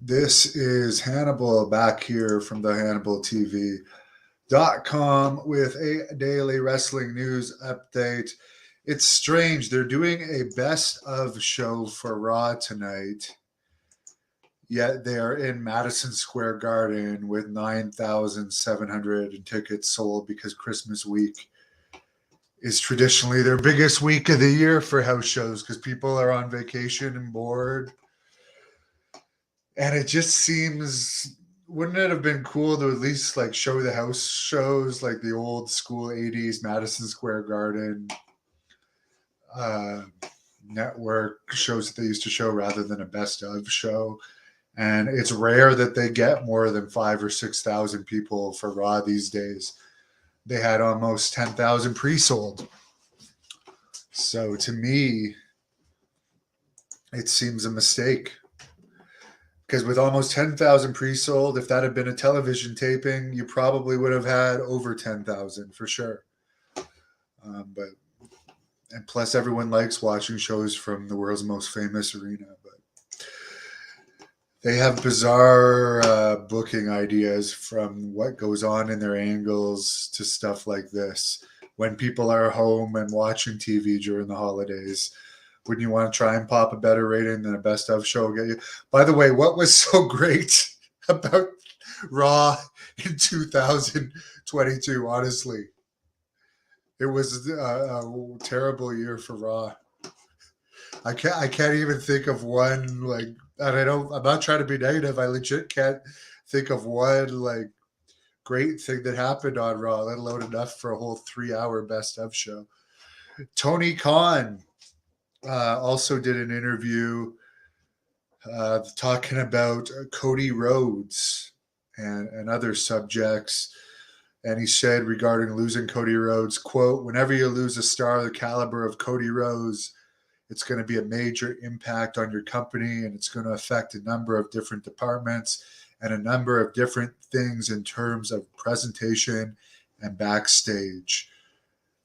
This is Hannibal back here from the HannibalTV.com with a daily wrestling news update. It's strange. They're doing a best of show for Raw tonight, yet they are in Madison Square Garden with 9,700 tickets sold because Christmas week is traditionally their biggest week of the year for house shows because people are on vacation and bored. And it just seems, wouldn't it have been cool to at least like show the house shows like the old school 80s Madison Square Garden uh, network shows that they used to show rather than a best of show? And it's rare that they get more than 5,000 or 6,000 people for Raw these days. They had almost 10,000 pre-sold. So to me, it seems a mistake. Because with almost 10,000 pre-sold, if that had been a television taping, you probably would have had over 10,000 for sure. And plus, everyone likes watching shows from the world's most famous arena. But they have bizarre booking ideas, from what goes on in their angles to stuff like this. When people are home and watching TV during the holidays, wouldn't you want to try and pop a better rating than a best of show get you? By the way, what was so great about Raw in 2022, honestly? It was a terrible year for Raw. I can't even think of one, like, and I'm not trying to be negative. I legit can't think of one like great thing that happened on Raw, let alone enough for a whole 3-hour best of show. Tony Khan also did an interview talking about Cody Rhodes and other subjects. And he said regarding losing Cody Rhodes, quote, "Whenever you lose a star of the caliber of Cody Rhodes, it's going to be a major impact on your company, and it's going to affect a number of different departments and a number of different things in terms of presentation and backstage.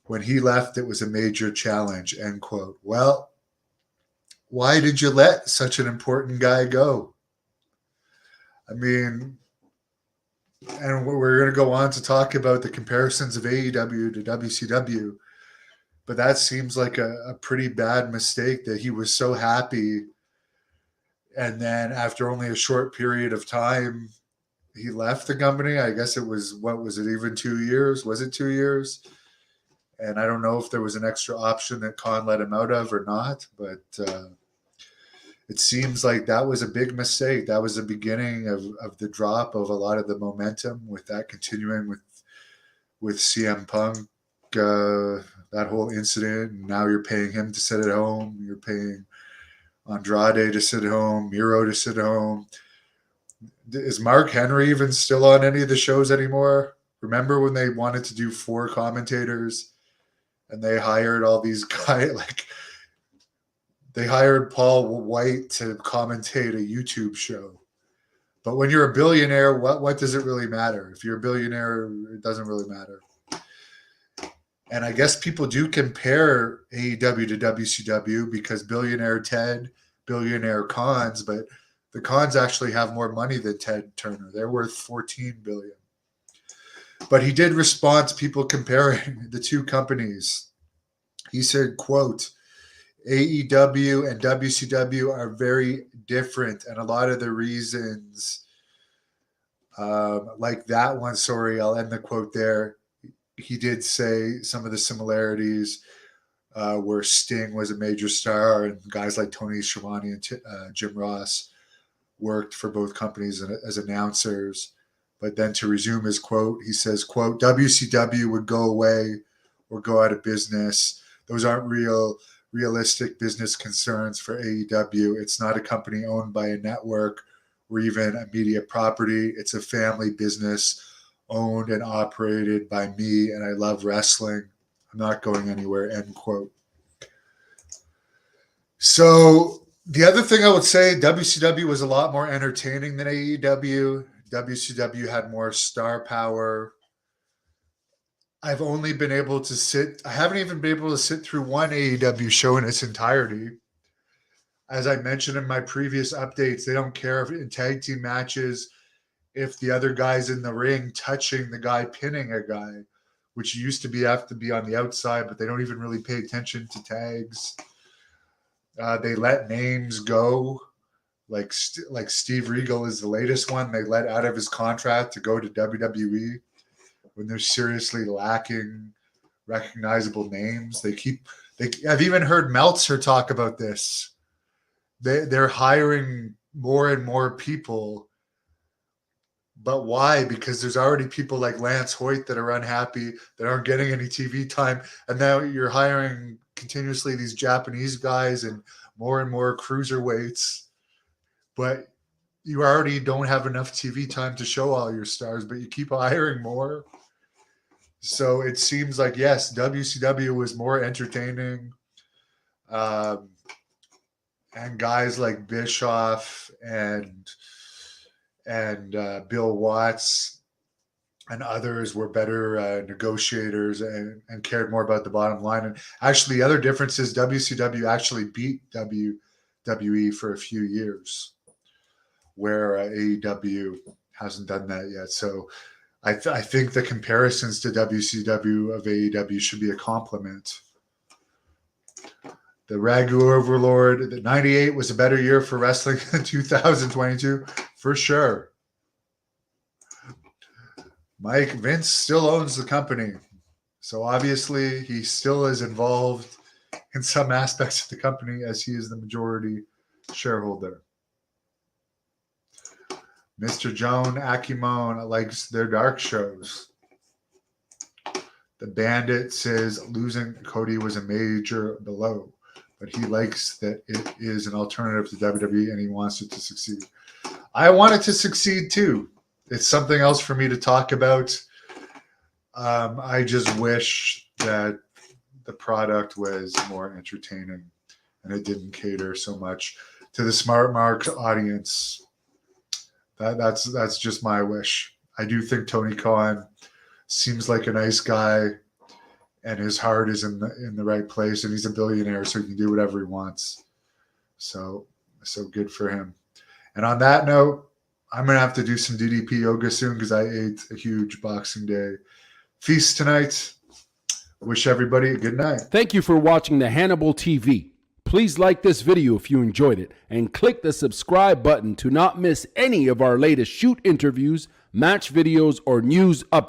When he left, it was a major challenge," end quote. Well, why did you let such an important guy go? I mean, and we're going to go on to talk about the comparisons of AEW to WCW, but that seems like a pretty bad mistake that he was so happy. And then after only a short period of time, he left the company. I guess it was, what was it, even 2 years? Was it 2 years? And I don't know if there was an extra option that Khan let him out of or not, but it seems like that was a big mistake. That was the beginning of the drop of a lot of the momentum, with that continuing with CM Punk, that whole incident. And now you're paying him to sit at home. You're paying Andrade to sit at home, Miro to sit at home. Is Mark Henry even still on any of the shows anymore? Remember when they wanted to do 4 commentators and they hired all these guys, like they hired Paul White to commentate a YouTube show. But when you're a billionaire, what does it really matter? If you're a billionaire, it doesn't really matter. And I guess people do compare AEW to WCW because billionaire Ted, billionaire Khans, but the Khans actually have more money than Ted Turner. They're worth $14 billion. But he did respond to people comparing the two companies. He said, quote, "AEW and WCW are very different, and a lot of the reasons, like that one, sorry, I'll end the quote there. He did say some of the similarities where Sting was a major star and guys like Tony Schiavone and Jim Ross worked for both companies as announcers. But then to resume his quote, he says, quote, "WCW would go away or go out of business. Those aren't realistic business concerns for AEW. It's not a company owned by a network or even a media property. It's a family business owned and operated by me, and I love wrestling. I'm not going anywhere," end quote. So the other thing I would say, WCW was a lot more entertaining than AEW. WCW had more star power. I haven't even been able to sit through one AEW show in its entirety. as I mentioned in my previous updates, they don't care if in tag team matches if the other guy's in the ring touching the guy pinning a guy, which used to have to be on the outside, but they don't even really pay attention to tags. They let names go. Like Steve Regal is the latest one they let out of his contract to go to WWE when they're seriously lacking recognizable names. I've even heard Meltzer talk about this. They're hiring more and more people. But why? Because there's already people like Lance Hoyt that are unhappy, that aren't getting any TV time. And now you're hiring continuously these Japanese guys and more cruiserweights. But you already don't have enough TV time to show all your stars, but you keep hiring more. So it seems like, yes, WCW was more entertaining. And guys like Bischoff and Bill Watts and others were better negotiators and cared more about the bottom line. And actually, the other difference is WCW actually beat WWE for a few years, where AEW hasn't done that yet. So I think the comparisons to WCW of AEW should be a compliment. The Ragu Overlord, the 98 was a better year for wrestling than 2022, for sure. Mike, Vince still owns the company. So obviously he still is involved in some aspects of the company as he is the majority shareholder. Mr. Joan Akimon likes their dark shows. The Bandit says losing Cody was a major blow, but he likes that it is an alternative to WWE and he wants it to succeed. I want it to succeed too. It's something else for me to talk about. I just wish that the product was more entertaining and it didn't cater so much to the Smart Mark audience. That's just my wish. I do think Tony Khan seems like a nice guy, and his heart is in the right place, and he's a billionaire, so he can do whatever he wants. So good for him. And on that note, I'm gonna have to do some DDP yoga soon because I ate a huge Boxing Day feast tonight. Wish everybody a good night. Thank you for watching the Hannibal TV. Please like this video if you enjoyed it and click the subscribe button to not miss any of our latest shoot interviews, match videos, or news updates.